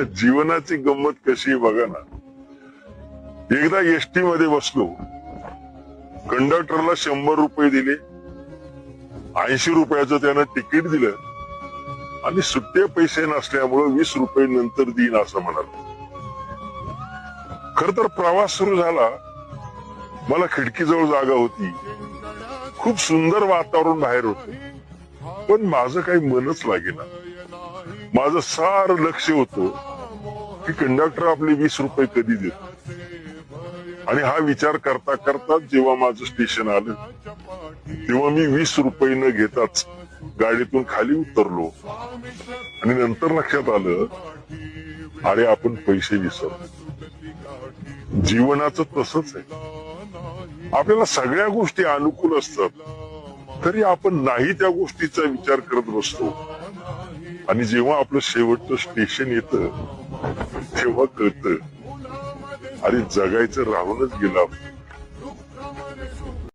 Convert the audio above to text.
जीवनाची गंमत कशी आहे बघा ना. एकदा एसटी मध्ये बसलो, कंडक्टरला 100 रुपये दिले, 80 रुपयाचं त्यानं तिकीट दिलं आणि सुट्टे पैसे नसल्यामुळे 20 रुपये नंतर देईन असं म्हणाल. खर तर प्रवास सुरू झाला. मला खिडकीजवळ जागा होती, खूप सुंदर वातावरण बाहेर होत, पण माझं काही मनच लागेना. माझं सार लक्ष होतं की कंडक्टर आपले 20 रुपये कधी देतो. आणि हा विचार करता करता जेव्हा माझं स्टेशन आलं, तेव्हा मी 20 रुपये न घेताच गाडीतून खाली उतरलो. आणि नंतर लक्षात आलं, अरे आपण पैसे विसरलो. जीवनाचं तसंच आहे. आपल्याला सगळ्या गोष्टी अनुकूल असतात, तरी आपण नाही त्या गोष्टीचा विचार करत बसतो. आणि जेव्हा आपलं शेवटचं स्टेशन येतं, तेव्हा कळतं, अरे जगायचं राहूनच गेलं.